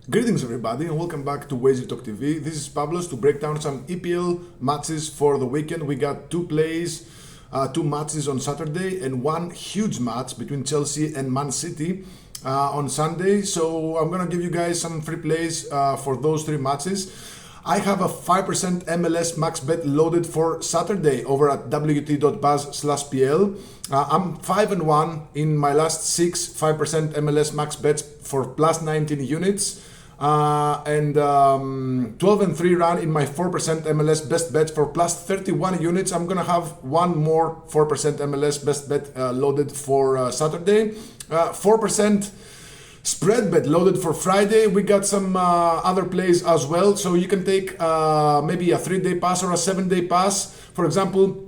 Greetings everybody and welcome back to WagerTalk TV. This is Pavlos to break down some EPL matches for the weekend. We got two matches on Saturday and one huge match between Chelsea and Man City on Sunday. So I'm gonna give you guys some free plays for those three matches. I have a 5% MLS max bet loaded for Saturday over at wt.buzz/pl. I'm 5-1 in my last 5% MLS max bets for plus 19 units. And 12-3 run in my 4% MLS best bet for plus 31 units. I'm gonna have one more 4% MLS best bet loaded for Saturday. 4% spread bet loaded for Friday. We got some other plays as well, so you can take maybe a 3-day pass or a 7-day pass. For example,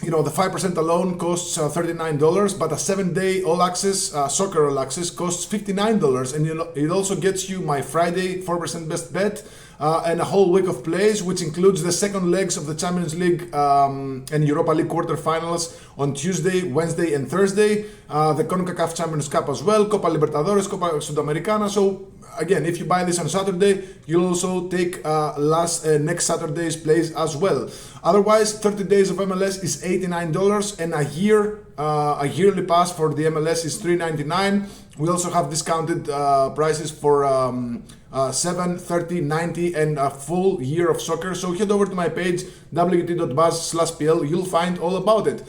you know, the 5% alone costs $39, but a 7-day all access, soccer all access costs $59. And it also gets you my Friday 4% best bet and a whole week of plays, which includes the second legs of the Champions League and Europa League quarterfinals on Tuesday, Wednesday, and Thursday. The CONCACAF Champions Cup as well, Copa Libertadores, Copa Sudamericana. So again, if you buy this on Saturday, you'll also take next Saturday's plays as well. Otherwise, 30 days of MLS is $89, and a yearly pass for the MLS is $399. We also have discounted prices for 7, 30, 90, and a full year of soccer. So head over to my page, wt.buzz/pl. You'll find all about it.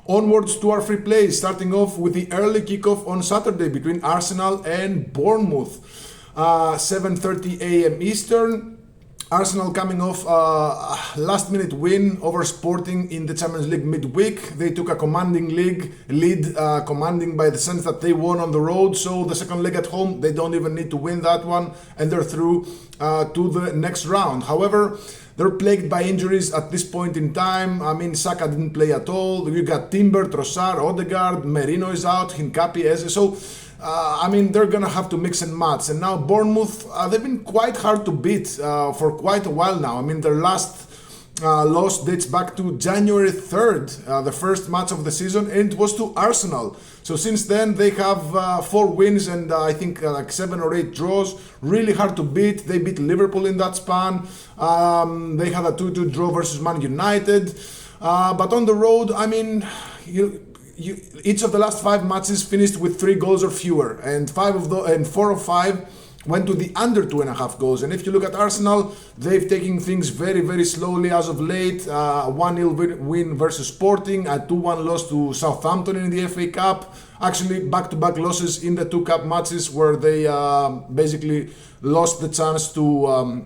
Onwards to our free plays, starting off with the early kickoff on Saturday between Arsenal and Bournemouth. 7:30 a.m. Eastern. Arsenal coming off a last-minute win over Sporting in the Champions League midweek. They took a commanding lead, commanding by the sense that they won on the road. So the second leg at home, they don't even need to win that one, and they're through to the next round. However, they're plagued by injuries at this point in time. I mean, Saka didn't play at all. You got Timber, Trossard, Odegaard, Merino is out, Hincapié, Eze. So they're gonna have to mix and match. And now Bournemouth, they've been quite hard to beat for quite a while now. I mean, their last loss dates back to January 3rd, the first match of the season, and it was to Arsenal. So since then, they have 4 wins and I think like 7 or 8 draws. Really hard to beat. They beat Liverpool in that span. They had a 2-2 draw versus Man United. But on the road, I mean, each of the last 5 matches finished with 3 goals or fewer, and 4 of 5 went to the under 2.5 goals. And if you look at Arsenal, they've taken things very, very slowly as of late. 1-0 win versus Sporting, a 2-1 loss to Southampton in the FA Cup. Actually, back-to-back losses in the 2 cup matches where they basically lost the chance to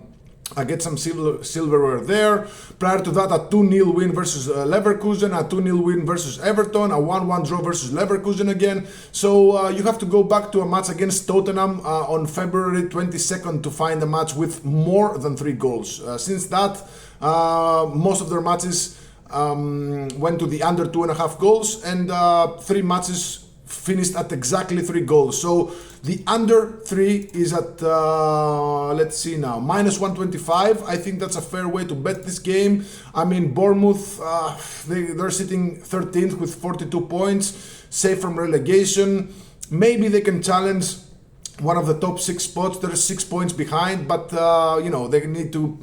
get some silverware there. Prior to that, a 2-0 win versus Leverkusen, a 2-0 win versus Everton, a 1-1 draw versus Leverkusen again. So you have to go back to a match against Tottenham on February 22nd to find a match with more than 3 goals. Since that, most of their matches went to the under 2.5 goals, and 3 matches finished at exactly 3 goals. So the under 3 is at let's see now, minus 125. I think that's a fair way to bet this game. I mean, Bournemouth, they're sitting 13th with 42 points, safe from relegation. Maybe they can challenge one of the top 6 spots. They're 6 points behind, but they need to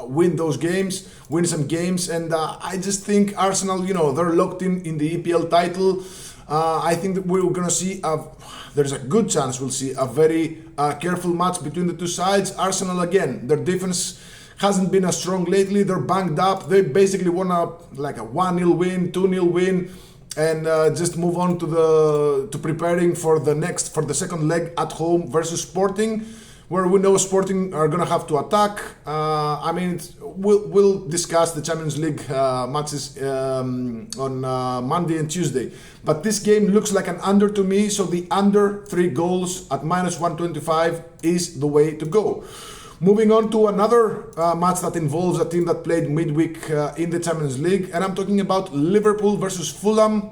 win those games, win some games. And I just think Arsenal, they're locked in the EPL title. I think that we're going to see, there's a good chance we'll see a very careful match between the two sides. Arsenal, again, their defense hasn't been as strong lately. They're banged up. They basically won a 1-0 win, 2-0 win, and just move on to preparing for the second leg at home versus Sporting, where we know Sporting are going to have to attack. We'll discuss the Champions League matches on Monday and Tuesday. But this game looks like an under to me, so the under 3 goals at minus 125 is the way to go. Moving on to another match that involves a team that played midweek in the Champions League, and I'm talking about Liverpool versus Fulham,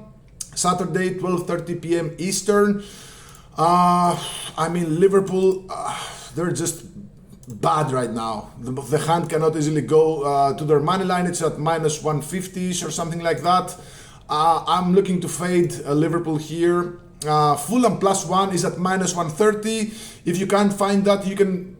Saturday, 12:30 p.m. Eastern. Liverpool, they're just bad right now. The hand cannot easily go to their money line. It's at minus 150-ish or something like that. I'm looking to fade Liverpool here. Fulham +1 is at minus 130. If you can't find that, you can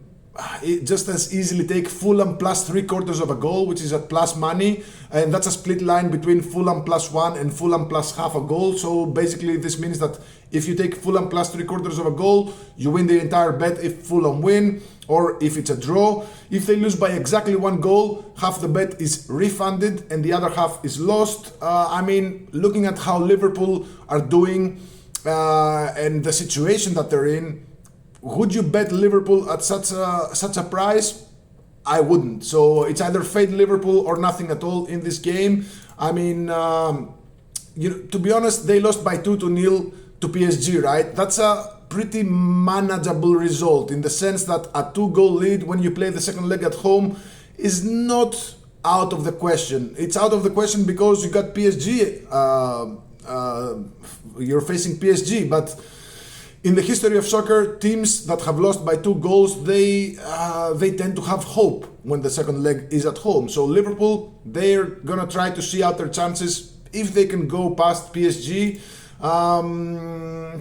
just as easily take Fulham plus 3/4 of a goal, which is at plus money, and that's a split line between Fulham plus 1 and Fulham plus half a goal. So basically this means that if you take Fulham plus 3/4 of a goal, you win the entire bet if Fulham win, or if it's a draw. If they lose by exactly 1 goal, half the bet is refunded and the other half is lost. I mean, looking at how Liverpool are doing and the situation that they're in, would you bet Liverpool at such a price? I wouldn't. So it's either fade Liverpool or nothing at all in this game. I mean, to be honest, they lost by 2-0 to PSG, right? That's a pretty manageable result in the sense that a 2-goal lead when you play the second leg at home is not out of the question. It's out of the question because you got PSG. You're facing PSG, but in the history of soccer, teams that have lost by 2 goals, they tend to have hope when the second leg is at home. So Liverpool, they're gonna try to see out their chances if they can go past PSG.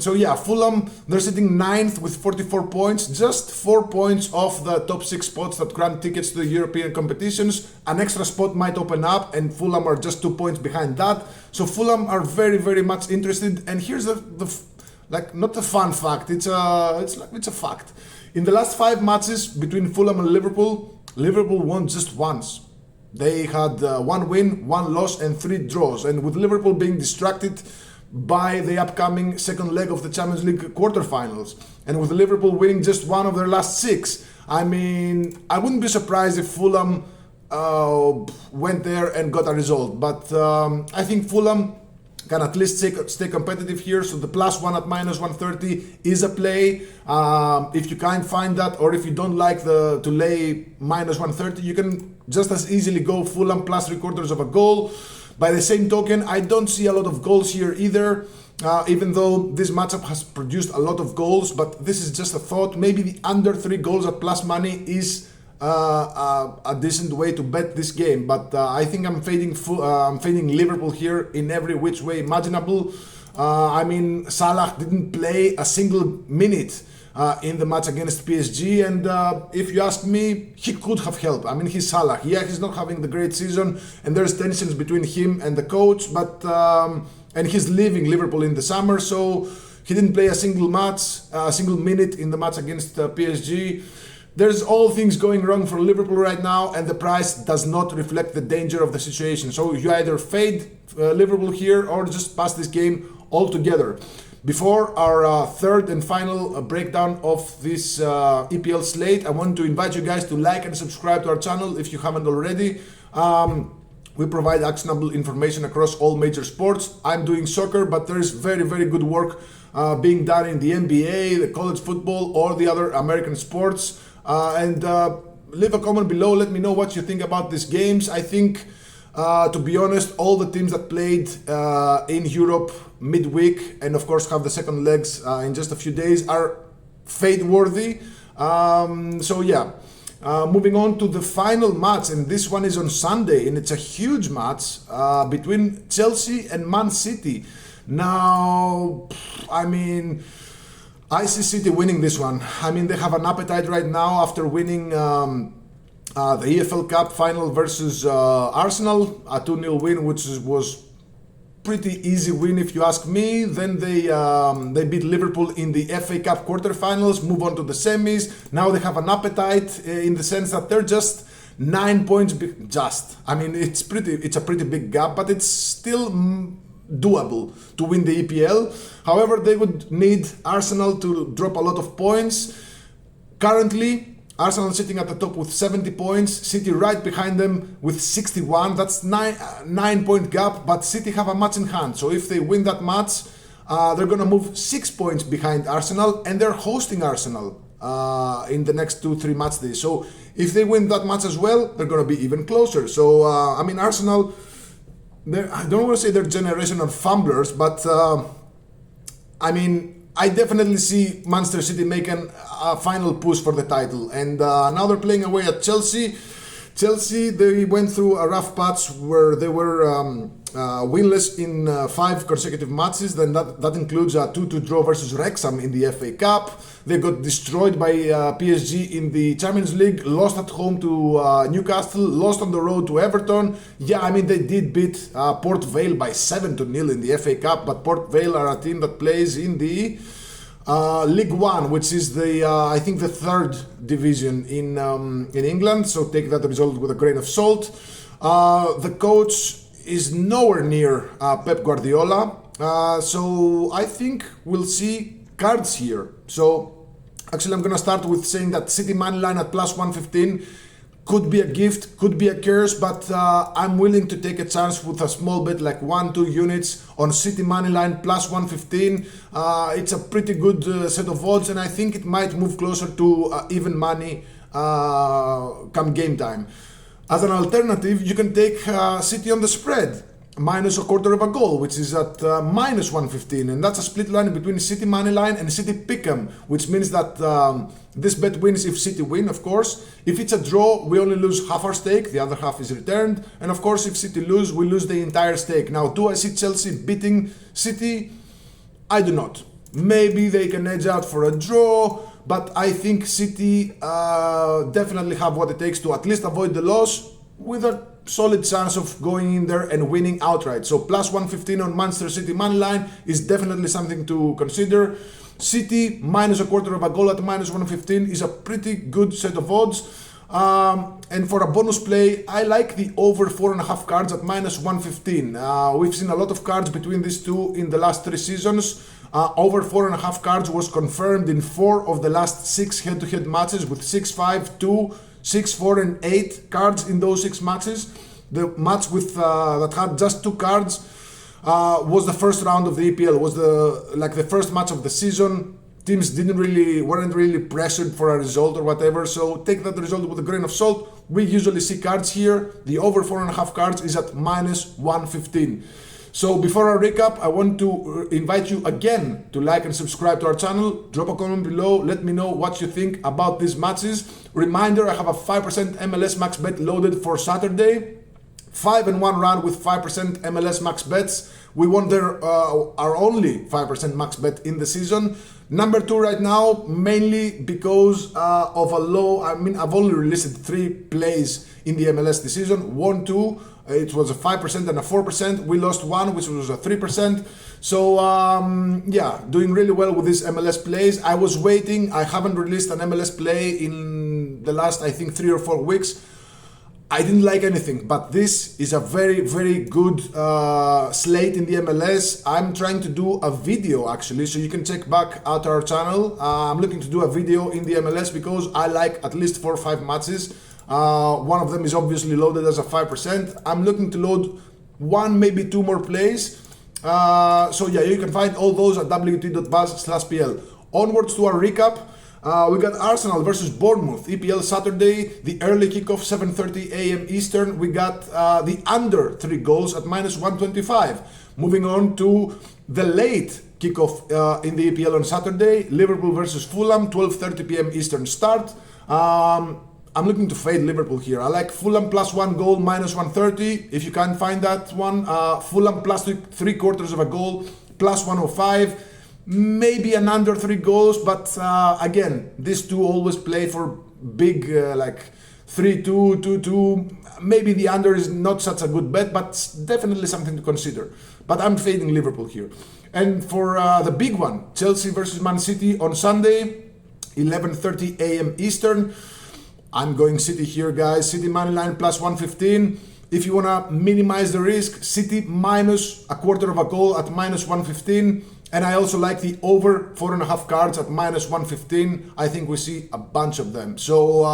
So yeah, Fulham, they're sitting 9th with 44 points, just 4 points off the top 6 spots that grant tickets to the European competitions. An extra spot might open up and Fulham are just 2 points behind that. So Fulham are very, very much interested. And here's the like, not a fun fact, it's a fact. In the last 5 matches between Fulham and Liverpool, Liverpool won just once. They had 1 win, 1 loss and 3 draws. And with Liverpool being distracted by the upcoming second leg of the Champions League quarterfinals, and with Liverpool winning just 1 of their last 6, I mean, I wouldn't be surprised if Fulham went there and got a result. But I think Fulham can at least stay competitive here. So the +1 at -130 is a play. If you can't find that, or if you don't like to lay -130, you can just as easily go Fulham +3/4 of a goal. By the same token, I don't see a lot of goals here either, even though this matchup has produced a lot of goals, but this is just a thought. Maybe the under 3 goals at plus money is a decent way to bet this game, but I think I'm fading Liverpool here in every which way imaginable. I mean, Salah didn't play a single minute in the match against PSG, and if you ask me, he could have helped. I mean, he's Salah. Yeah, he's not having the great season, and there's tensions between him and the coach, but and he's leaving Liverpool in the summer, so he didn't play a single minute in the match against PSG. There's all things going wrong for Liverpool right now, and the price does not reflect the danger of the situation. So you either fade Liverpool here or just pass this game altogether. Before our third and final breakdown of this EPL slate, I want to invite you guys to like and subscribe to our channel if you haven't already. We provide actionable information across all major sports. I'm doing soccer, but there's very, very good work being done in the NBA, the college football, or the other American sports. And leave a comment below, let me know what you think about these games. I think, to be honest, all the teams that played in Europe midweek, and of course have the second legs in just a few days, are fade worthy. So yeah, moving on to the final match, and this one is on Sunday, and it's a huge match between Chelsea and Man City. Now, I mean, I see City winning this one. I mean, they have an appetite right now after winning the EFL Cup final versus Arsenal, a 2-0 win, which was pretty easy win if you ask me. Then they beat Liverpool in the FA Cup quarterfinals, move on to the semis. Now they have an appetite in the sense that they're just 9 points. I mean, it's a pretty big gap, but it's still doable to win the EPL. However, they would need Arsenal to drop a lot of points. Currently, Arsenal sitting at the top with 70 points, City right behind them with 61. That's 9-point gap, but City have a match in hand. So if they win that match, they're going to move 6 points behind Arsenal, and they're hosting Arsenal in the next 2-3 match days. So if they win that match as well, they're going to be even closer. So, I mean, Arsenal, I don't want to say they're generation of fumblers, but I mean, I definitely see Manchester City making a final push for the title. And now they're playing away at Chelsea. Chelsea, they went through a rough patch where they were winless in 5 consecutive matches. Then that includes a 2-2 draw versus Wrexham in the FA Cup. They got destroyed by PSG in the Champions League, lost at home to Newcastle, lost on the road to Everton. Yeah, I mean, they did beat Port Vale by 7-0 in the FA Cup, but Port Vale are a team that plays in the League One, which is the I think the 3rd division in England. So take that result with a grain of salt. The coach is nowhere near Pep Guardiola, so I think we'll see cards here. So actually, I'm gonna start with saying that City money line at plus 115 could be a gift, could be a curse, but I'm willing to take a chance with a small bet like 1-2 units on City money line plus 115. It's a pretty good set of odds, and I think it might move closer to even money come game time. As an alternative, you can take City on the spread, minus a quarter of a goal, which is at minus 115, and that's a split line between City money line and City pick'em, which means that this bet wins if City win, of course. If it's a draw, we only lose half our stake, the other half is returned, and of course if City lose, we lose the entire stake. Now, do I see Chelsea beating City? I do not. Maybe they can edge out for a draw, but I think City definitely have what it takes to at least avoid the loss with a solid chance of going in there and winning outright. So plus 115 on Manchester City money line is definitely something to consider. City minus a quarter of a goal at minus 115 is a pretty good set of odds. And for a bonus play, I like the over 4.5 cards at minus 115. We've seen a lot of cards between these two in the last 3 seasons. Over 4.5 cards was confirmed in 4 of the last 6 head-to-head matches with 6-5, 2, 6-4 and 8 cards in those 6 matches. The match with that had just 2 cards was the first round of the EPL. Was the first match of the season. Teams weren't really pressured for a result or whatever. So take that result with a grain of salt. We usually see cards here. The over 4.5 cards is at minus 115. So before I recap, I want to invite you again to like and subscribe to our channel. Drop a comment below. Let me know what you think about these matches. Reminder, I have a 5% MLS max bet loaded for Saturday. 5-1 run with 5% MLS max bets. We won our only 5% max bet in the season. Number 2 right now, mainly because of a low. I mean, I've only released 3 plays in the MLS this season. Won 2. It was a 5% and a 4%. We lost 1, which was a 3%. So yeah, doing really well with these MLS plays. I was waiting. I haven't released an MLS play in the last, I think, 3 or 4 weeks. I didn't like anything, but this is a very, very good slate in the MLS. I'm trying to do a video actually, so you can check back out our channel. I'm looking to do a video in the MLS because I like at least 4 or 5 matches. One of them is obviously loaded as a 5%. I'm looking to load 1, maybe 2 more plays. So yeah, you can find all those at wt.buzz/pl. Onwards to our recap. We got Arsenal versus Bournemouth, EPL Saturday, the early kickoff, 7:30 a.m. Eastern. We got the under 3 goals at minus 125. Moving on to the late kickoff in the EPL on Saturday, Liverpool versus Fulham, 12:30 p.m. Eastern start. I'm looking to fade Liverpool here. I like Fulham plus 1 goal, minus 130. If you can't find that one, Fulham plus 3/4 of a goal, plus 105. Maybe an under 3 goals, but again, these two always play for big, like 3-2, 2-2. Maybe the under is not such a good bet, but definitely something to consider. But I'm fading Liverpool here. And for the big one, Chelsea versus Man City on Sunday, 11:30 a.m. Eastern. I'm going City here, guys. City money line plus 115. If you want to minimize the risk, City minus a quarter of a goal at minus 115. And I also like the over 4.5 cards at minus 115. I think we see a bunch of them. So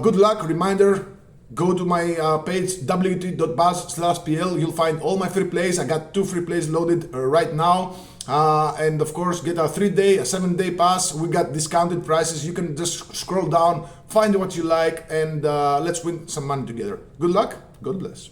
good luck. Reminder, go to my page, wt.buzz/pl. You'll find all my free plays. I got 2 free plays loaded right now. And of course, get a 3-day, a 7-day pass. We got discounted prices. You can just scroll down, find what you like, and let's win some money together. Good luck. God bless.